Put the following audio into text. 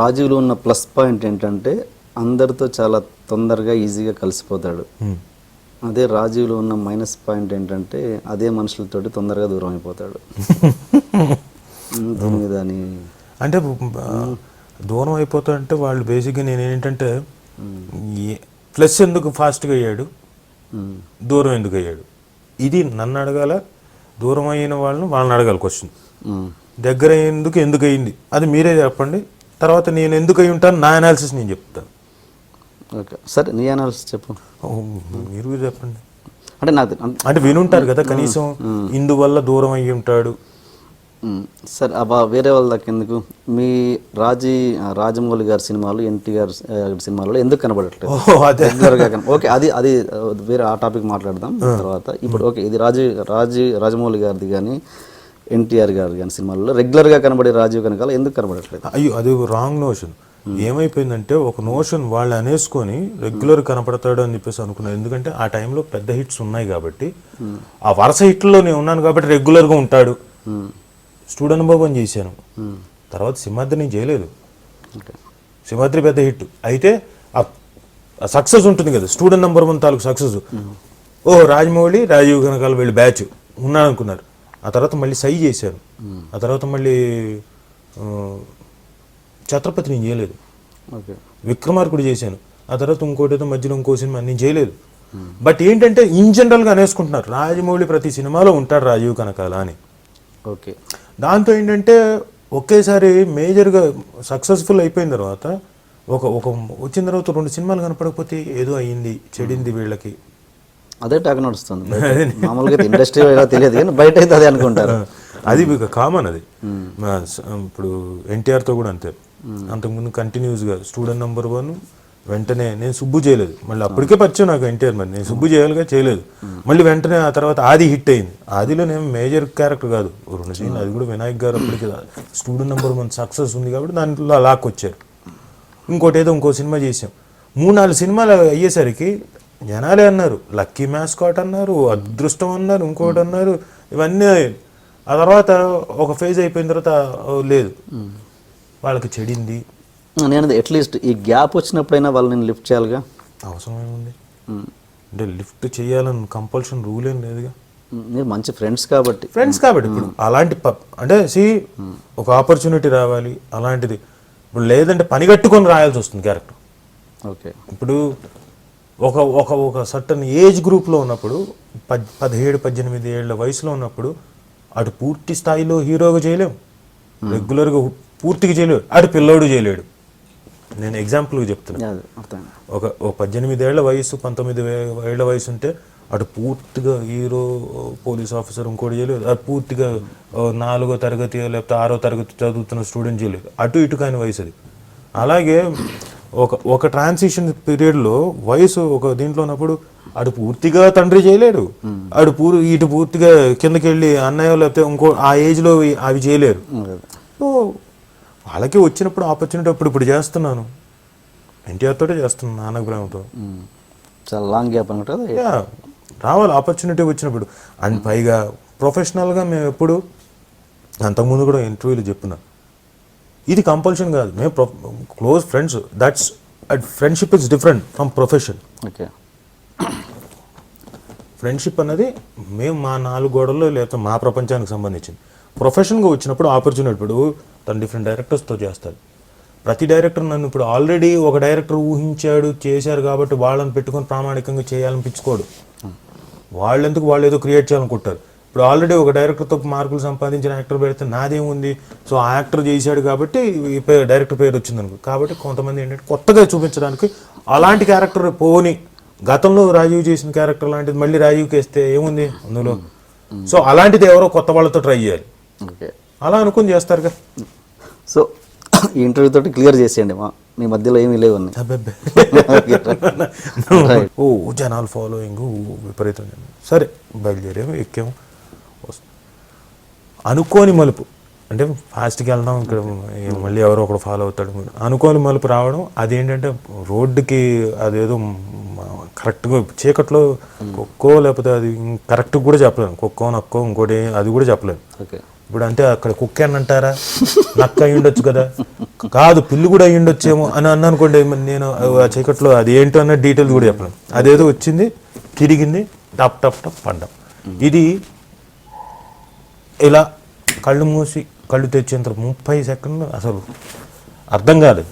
రాజీవ్లో ఉన్న plus point ఏంటంటే అందరితో చాలా తొందరగా ఈజీగా కలిసిపోతాడు. అదే రాజీవ్లో ఉన్న మైనస్ పాయింట్ ఏంటంటే అదే మనుషులతోటి తొందరగా దూరం అయిపోతాడు. దాని అంటే దూరం అయిపోతా అంటే వాళ్ళు బేసిక్గా నేను ఏంటంటే ప్లస్ ఎందుకు ఫాస్ట్గా అయ్యాడు, దూరం ఎందుకు అయ్యాడు, ఇది నన్ను అడగాల, దూరం అయిన వాళ్ళని అడగాలి క్వశ్చన్. దగ్గర ఎందుకు అయింది అది మీరే చెప్పండి, తర్వాత నేను ఎందుకు అయి ఉంటాను నా అనాలిసిస్ నేను చెప్తాను. ఓకే సరే, నీ అనాలిసిస్ చెప్పు. మీరు చెప్పండి. అంటే నాకు అంటే వినుంటారు కదా కనీసం ఇందువల్ల దూరం అయ్యి ఉంటాడు. సరే అబ్బా వేరే వాళ్ళ దాకా ఎందుకు, మీ రాజమౌళి గారి సినిమాలు ఎన్టీఆర్ సినిమాలలో ఎందుకు కనబడట్లేదు రెగ్యులర్గా? ఓకే అది వేరే ఆ టాపిక్ మాట్లాడదాం తర్వాత. ఇప్పుడు ఓకే, ఇది రాజమౌళి గారిది కానీ ఎన్టీఆర్ గారి కానీ సినిమాల్లో రెగ్యులర్గా కనబడే రాజీవ్ కనకాల ఎందుకు కనబడట్లేదు? అయ్యో అది రాంగ్ నోషన్. ఏమైపోయిందంటే ఒక నోషన్ వాళ్ళు అనేసుకొని రెగ్యులర్ కనపడతాడు అని చెప్పేసి అనుకున్నారు. ఎందుకంటే ఆ టైంలో పెద్ద హిట్స్ ఉన్నాయి కాబట్టి, ఆ వరుస హిట్లో నేను ఉన్నాను కాబట్టి రెగ్యులర్గా ఉంటాడు. స్టూడెంట్ బాబు చేశాను, తర్వాత సింహాద్రి నేను చేయలేదు. సింహాద్రి పెద్ద హిట్ అయితే ఆ సక్సెస్ ఉంటుంది కదా, స్టూడెంట్ నెంబర్ 1 తాలూకు సక్సెస్. రాజమౌళి రాజీవ్ కనకాల వీళ్ళు బ్యాచ్ ఉన్నాను అనుకున్నారు. ఆ తర్వాత మళ్ళీ సై చేశాను, ఆ తర్వాత మళ్ళీ ఛత్రపతి నేను చేయలేదు, విక్రమార్కుడు చేశాను, ఆ తర్వాత ఇంకోటి మధ్యలో ఇంకో సినిమా నేను చేయలేదు. బట్ ఏంటంటే ఇన్ జనరల్గా అనేసుకుంటున్నారు రాజమౌళి ప్రతి సినిమాలో ఉంటాడు రాజీవ్ కనకాల అని. ఓకే, దాంతో ఏంటంటే ఒకేసారి మేజర్గా సక్సెస్ఫుల్ అయిపోయిన తర్వాత ఒక వచ్చిన తర్వాత 2 సినిమాలు కనపడకపోతే ఏదో అయ్యింది, చెడింది వీళ్ళకి, అదే టాక్ నడుస్తుంది. మామూలుగా ఇండస్ట్రీ తెలియదు కానీ బయట అయితే అదే అనుకుంటారు. అది కామన్. అది ఇప్పుడు ఎన్టీఆర్తో కూడా అంతే. అంతకుముందు కంటిన్యూస్గా స్టూడెంట్ నెంబర్ 1, వెంటనే నేను సుబ్బు చేయలేదు, మళ్ళీ అప్పటికే పరిచయం నాకు ఎన్టీఆర్, మరి నేను సుబ్బు చేయాలిగా చేయలేదు. మళ్ళీ వెంటనే ఆ తర్వాత ఆది హిట్ అయింది. ఆదిలో నేను మేజర్ క్యారెక్టర్ కాదు, 2 సీన్లు, అది కూడా వినాయక్ గారు అప్పటికి స్టూడెంట్ నెంబర్ 1 సక్సెస్ ఉంది కాబట్టి దాంట్లో లాక్కొచ్చారు. ఇంకో సినిమా చేసాం. 3-4 సినిమాలు అయ్యేసరికి జనాలే అన్నారు లక్కీ మ్యాస్కాట్ అన్నారు, అదృష్టం అన్నారు, ఇంకోటి అన్నారు, ఇవన్నీ. ఆ తర్వాత ఒక ఫేజ్ అయిపోయిన తర్వాత లేదు వాళ్ళకి చెడింది. నేను అట్లీస్ట్ ఈ గ్యాప్ వచ్చినప్పుడైనా వాళ్ళు నేను లిఫ్ట్ చేయాలిగా. అవసరం ఏముంది అంటే లిఫ్ట్ చేయాలని కంపల్షన్ రూల్ ఏం లేదుగా. మీరు మంచి ఫ్రెండ్స్ కాబట్టి ఇప్పుడు అలాంటి అంటే ఒక ఆపర్చునిటీ రావాలి అలాంటిది. ఇప్పుడు లేదంటే పని కట్టుకొని రాయాల్సి వస్తుంది క్యారెక్టర్. ఓకే, ఇప్పుడు ఒక సర్టన్ ఏజ్ గ్రూప్లో ఉన్నప్పుడు 17-18 ఏళ్ళ వయసులో ఉన్నప్పుడు అటు పూర్తి స్థాయిలో హీరోగా చేయలేము, రెగ్యులర్గా పూర్తిగా చేయలేడు, అటు పిల్లోడు చేయలేడు. నేను ఎగ్జాంపుల్గా చెప్తున్నాను. ఒక 18 ఏళ్ల వయసు 19 ఏళ్ల వయసు ఉంటే అటు పూర్తిగా హీరో పోలీస్ ఆఫీసర్ ఇంకోటి చేయలేదు, అటు పూర్తిగా 4వ తరగతి లేకపోతే 6వ తరగతి చదువుతున్న స్టూడెంట్ చేయలేదు, అటు ఇటు కాని వయసు అది. అలాగే ఒక ట్రాన్సిషన్ పీరియడ్లో వయసు ఒక దీంట్లో ఉన్నప్పుడు అటు పూర్తిగా తండ్రి చేయలేడు, ఇటు పూర్తిగా కిందకి వెళ్ళి అన్నయ్య లేకపోతే ఇంకో ఆ ఏజ్లో అవి చేయలేరు. సో వాళ్ళకి వచ్చినప్పుడు ఆపర్చునిటీ ఇప్పుడు చేస్తున్నాను, ఎన్టీఆర్ తోటే చేస్తున్నాను, నాన్నకు ప్రేమతో. చాలా లాంగ్ గ్యాప్ అనుకుంటుంది, రావాలి ఆపర్చునిటీ వచ్చినప్పుడు. అండ్ పైగా ప్రొఫెషనల్గా మేము ఎప్పుడు అంతకుముందు కూడా ఇంటర్వ్యూలు చెప్తున్నా, ఇది కంపల్షన్ కాదు, మేము close friends, that's friendship is different from profession. Okay, friendship అన్నది మేము మా 4 గోడల్లో లేకపోతే మా ప్రపంచానికి సంబంధించింది. ప్రొఫెషన్గా వచ్చినప్పుడు ఆపర్చునిటీ, ఇప్పుడు తను డిఫరెంట్ డైరెక్టర్స్తో చేస్తారు. ప్రతి డైరెక్టర్ నన్ను ఇప్పుడు ఆల్రెడీ ఒక డైరెక్టర్ ఊహించాడు చేశారు కాబట్టి వాళ్ళని పెట్టుకొని ప్రామాణికంగా చేయాలనిపించుకోడు. వాళ్ళెందుకు వాళ్ళు ఏదో క్రియేట్ చేయాలనుకుంటారు. ఇప్పుడు ఆల్రెడీ ఒక డైరెక్టర్తో మార్కులు సంపాదించిన యాక్టర్ పెడితే నాదేముంది, సో ఆ యాక్టర్ చేశాడు కాబట్టి డైరెక్టర్ పేరు వచ్చింది అనుకో. కాబట్టి కొంతమంది ఏంటంటే కొత్తగా చూపించడానికి అలాంటి క్యారెక్టర్ పోని, గతంలో రాజీవ్ చేసిన క్యారెక్టర్ లాంటిది మళ్ళీ రాజీవ్కి వేస్తే ఏముంది అందులో. సో అలాంటిది ఎవరో కొత్త వాళ్ళతో ట్రై చేయాలి, అలా అనుకుని చేస్తారుగా. సో ఈ ఇంటర్వ్యూ తోటి క్లియర్ చేసేయండి, మీ మధ్యలో ఏమీ లేవు. జనాలు ఫాలోయింగ్ విపరీతం. సరే బయలుదేరాము, ఎక్కాము. అనుకోని మలుపు అంటే ఫాస్ట్కి వెళ్దాం, ఇక్కడ మళ్ళీ ఎవరో ఒకడు ఫాలో అవుతాడు. అనుకోని మలుపు రావడం, అదేంటంటే రోడ్డుకి అదేదో కరెక్ట్గా చీకట్లో కుక్కో లేకపోతే అది కరెక్ట్గా కూడా చెప్పలేను, కుక్కో నక్కో ఇంకోటి అది కూడా చెప్పలేను. ఇప్పుడు అంటే అక్కడ కుక్క అని అంటారా, నక్క అయి ఉండొచ్చు కదా, కాదు పిల్లి కూడా అయి ఉండొచ్చేమో అని అనుకోండి. నేను ఆ చీకట్లో అది ఏంటో అన్న డీటెయిల్స్ కూడా చెప్పలేను. అదేదో వచ్చింది, తిరిగింది, టప్ టప్ టప్ పండం. ఇది ఇలా కళ్ళు మూసి కళ్ళు తెచ్చేంత 30 సెకండ్లు అసలు అర్థం కాలేదు.